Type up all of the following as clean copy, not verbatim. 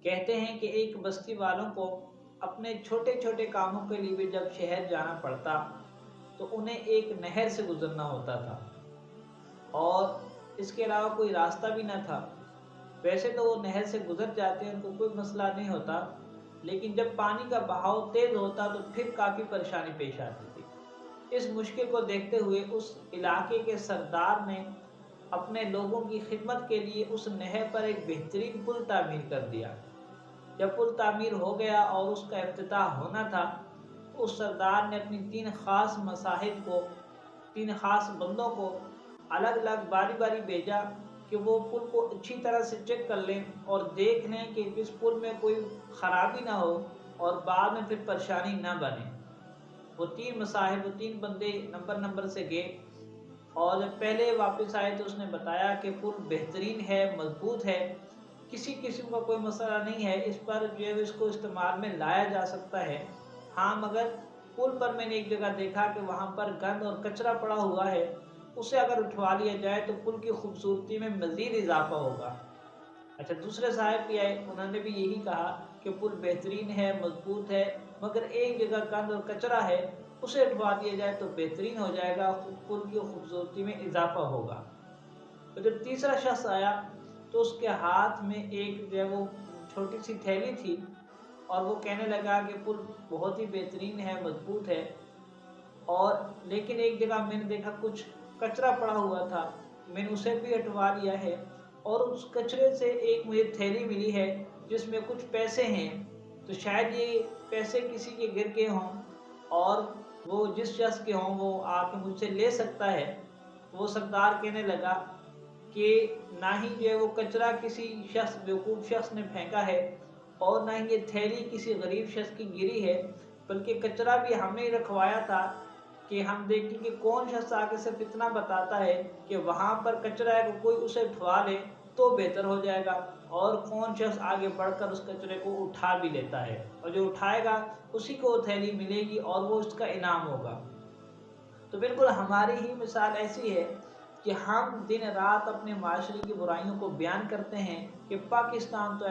کہتے ہیں کہ ایک بستی والوں کو اپنے چھوٹے چھوٹے کاموں کے لیے بھی جب شہر جانا پڑتا تو انہیں ایک نہر سے گزرنا ہوتا تھا، اور اس کے علاوہ کوئی راستہ بھی نہ تھا۔ ویسے تو وہ نہر سے گزر جاتے ہیں، ان کو کوئی مسئلہ نہیں ہوتا، لیکن جب پانی کا بہاؤ تیز ہوتا تو پھر کافی پریشانی پیش آتی تھی۔ اس مشکل کو دیکھتے ہوئے اس علاقے کے سردار نے اپنے لوگوں کی خدمت کے لیے اس نہر پر ایک بہترین پل تعمیر کر دیا۔ جب پل تعمیر ہو گیا اور اس کا افتتاح ہونا تھا تو اس سردار نے اپنی تین خاص مصاحب کو، تین خاص بندوں کو الگ الگ باری باری بھیجا کہ وہ پل کو اچھی طرح سے چیک کر لیں اور دیکھ لیں کہ اس پل میں کوئی خرابی نہ ہو اور بعد میں پھر پریشانی نہ بنے۔ وہ تین مصاحب، وہ تین بندے نمبر سے گئے، اور جب پہلے واپس آئے تو اس نے بتایا کہ پل بہترین ہے، مضبوط ہے، کسی قسم کا کوئی مسئلہ نہیں ہے، اس پر جو ہے اس کو استعمال میں لایا جا سکتا ہے۔ ہاں مگر پل پر میں نے ایک جگہ دیکھا کہ وہاں پر گند اور کچرا پڑا ہوا ہے، اسے اگر اٹھوا لیا جائے تو پل کی خوبصورتی میں مزید اضافہ ہوگا۔ اچھا، دوسرے صاحب بھی آئے، انہوں نے بھی یہی کہا کہ پل بہترین ہے، مضبوط ہے، مگر ایک جگہ گند اور کچرا ہے، اسے اٹھوا دیا جائے تو بہترین ہو جائے گا، پل کی خوبصورتی میں اضافہ ہوگا۔ تو جب تیسرا شخص آیا تو اس کے ہاتھ میں ایک جو ہے وہ چھوٹی سی تھیلی تھی، اور وہ کہنے لگا کہ پل بہت ہی بہترین ہے، مضبوط ہے، اور لیکن ایک جگہ میں نے دیکھا کچھ کچرا پڑا ہوا تھا، میں نے اسے بھی ہٹوا لیا ہے، اور اس کچرے سے ایک مجھے تھیلی ملی ہے جس میں کچھ پیسے ہیں، تو شاید یہ پیسے کسی کے گر کے ہوں، اور وہ جس شخص کے ہوں وہ آ کے مجھ سے لے سکتا ہے۔ وہ سردار کہنے لگا کہ نہ ہی جو ہے وہ کچرا کسی شخص، بیوقوف شخص نے پھینکا ہے، اور نہ ہی یہ تھیلی کسی غریب شخص کی گری ہے، بلکہ کچرا بھی ہم نے رکھوایا تھا کہ ہم دیکھیں کہ کون شخص آگے صرف اتنا بتاتا ہے کہ وہاں پر کچرا ہے، کوئی اسے اٹھوا لے تو بہتر ہو جائے گا، اور کون شخص آگے بڑھ کر اس کچرے کو اٹھا بھی لیتا ہے، اور جو اٹھائے گا اسی کو وہ تھیلی ملے گی اور وہ اس کا انعام ہوگا۔ تو بالکل ہماری ہی مثال ایسی ہے کہ ہم دن رات اپنے معاشرے کی برائیوں کو بیان کرتے ہیں کہ پاکستان تو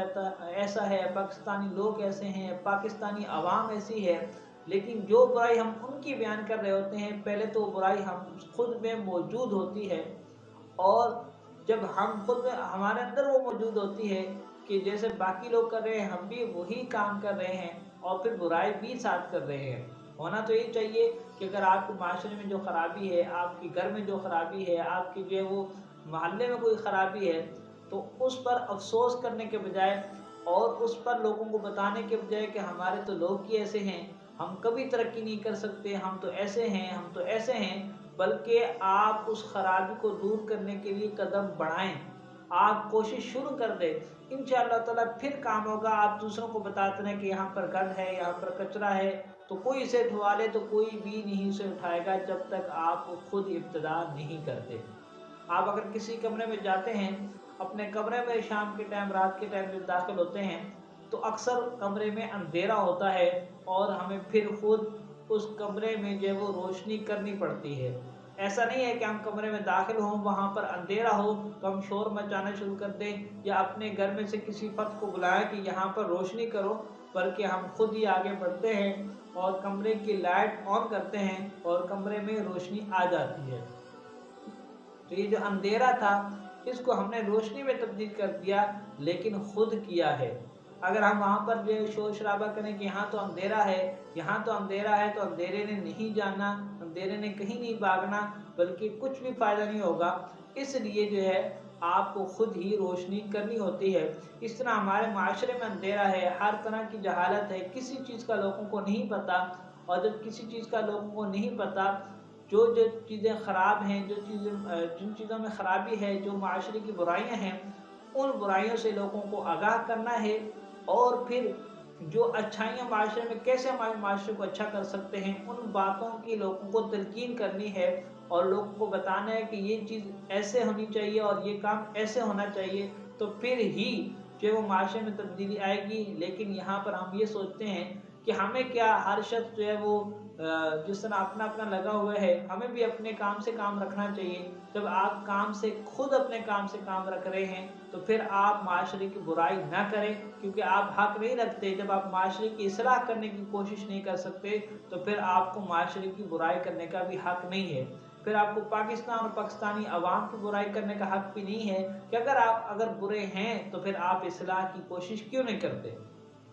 ایسا ہے، پاکستانی لوگ ایسے ہیں، پاکستانی عوام ایسی ہے، لیکن جو برائی ہم ان کی بیان کر رہے ہوتے ہیں، پہلے تو وہ برائی ہم خود میں موجود ہوتی ہے، اور جب ہم خود میں، ہمارے اندر وہ موجود ہوتی ہے کہ جیسے باقی لوگ کر رہے ہیں ہم بھی وہی کام کر رہے ہیں، اور پھر برائی بھی ساتھ کر رہے ہیں۔ ہونا تو یہ چاہیے کہ اگر آپ کے معاشرے میں جو خرابی ہے، آپ کے گھر میں جو خرابی ہے، آپ کی جو ہے وہ محلے میں کوئی خرابی ہے، تو اس پر افسوس کرنے کے بجائے اور اس پر لوگوں کو بتانے کے بجائے کہ ہمارے تو لوگ ہی ایسے ہیں، ہم کبھی ترقی نہیں کر سکتے، ہم تو ایسے ہیں، ہم تو ایسے ہیں، بلکہ آپ اس خرابی کو دور کرنے کے لیے قدم بڑھائیں، آپ کوشش شروع کر دیں، انشاءاللہ تعالیٰ پھر کام ہوگا۔ آپ دوسروں کو بتاتے ہیں کہ یہاں پر گند ہے، یہاں پر کچرا ہے، تو کوئی اسے اٹھوا لے تو کوئی بھی نہیں اسے اٹھائے گا جب تک آپ خود ابتدا نہیں کرتے۔ آپ اگر کسی کمرے میں جاتے ہیں، اپنے کمرے میں شام کے ٹائم، رات کے ٹائم جب داخل ہوتے ہیں تو اکثر کمرے میں اندھیرا ہوتا ہے، اور ہمیں پھر خود اس کمرے میں جو ہے وہ روشنی کرنی پڑتی ہے۔ ایسا نہیں ہے کہ ہم کمرے میں داخل ہوں، وہاں پر اندھیرا ہو تو ہم شور مچانا شروع کر دیں، یا اپنے گھر میں سے کسی فرد کو بلائیں کہ یہاں پر روشنی کرو، بلکہ ہم خود ہی آگے بڑھتے ہیں اور کمرے کی لائٹ آن کرتے ہیں اور کمرے میں روشنی آ جاتی ہے۔ تو یہ جو اندھیرا تھا اس کو ہم نے روشنی میں تبدیل کر دیا، لیکن خود کیا ہے۔ اگر ہم وہاں پر جو شور شرابہ کریں کہ یہاں تو اندھیرا ہے، یہاں تو اندھیرا ہے، تو اندھیرے نے نہیں جانا، اندھیرے نے کہیں نہیں بھاگنا، بلکہ کچھ بھی فائدہ نہیں ہوگا۔ اس لیے جو ہے آپ کو خود ہی روشنی کرنی ہوتی ہے۔ اس طرح ہمارے معاشرے میں اندھیرا ہے، ہر طرح کی جہالت ہے، کسی چیز کا لوگوں کو نہیں پتہ، اور جب کسی چیز کا لوگوں کو نہیں پتہ، جو چیزیں خراب ہیں، جن چیزوں میں خرابی ہے، جو معاشرے کی برائیاں ہیں، ان برائیوں سے لوگوں کو آگاہ کرنا ہے، اور پھر جو اچھائیاں معاشرے میں کیسے ہمارے معاشرے کو اچھا کر سکتے ہیں، ان باتوں کی لوگوں کو تلقین کرنی ہے، اور لوگوں کو بتانا ہے کہ یہ چیز ایسے ہونی چاہیے اور یہ کام ایسے ہونا چاہیے، تو پھر ہی جو وہ معاشرے میں تبدیلی آئے گی۔ لیکن یہاں پر ہم یہ سوچتے ہیں کہ ہمیں کیا، ہر شخص جو ہے وہ جس طرح اپنا اپنا لگا ہوا ہے، ہمیں بھی اپنے کام سے کام رکھنا چاہیے۔ جب آپ کام سے خود اپنے کام سے کام رکھ رہے ہیں تو پھر آپ معاشرے کی برائی نہ کریں، کیونکہ آپ حق نہیں رکھتے۔ جب آپ معاشرے کی اصلاح کرنے کی کوشش نہیں کر سکتے تو پھر آپ کو معاشرے کی برائی کرنے کا بھی حق نہیں ہے۔ پھر آپ کو پاکستان اور پاکستانی عوام کی برائی کرنے کا حق بھی نہیں ہے کہ اگر برے ہیں تو پھر آپ اصلاح کی کوشش کیوں نہیں کرتے۔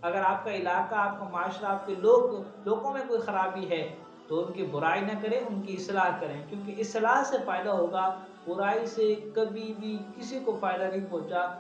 اگر آپ کا علاقہ، آپ کا معاشرہ، آپ کے لوگوں میں کوئی خرابی ہے تو ان کی برائی نہ کریں، ان کی اصلاح کریں، کیونکہ اصلاح سے فائدہ ہوگا، برائی سے کبھی بھی کسی کو فائدہ نہیں پہنچا۔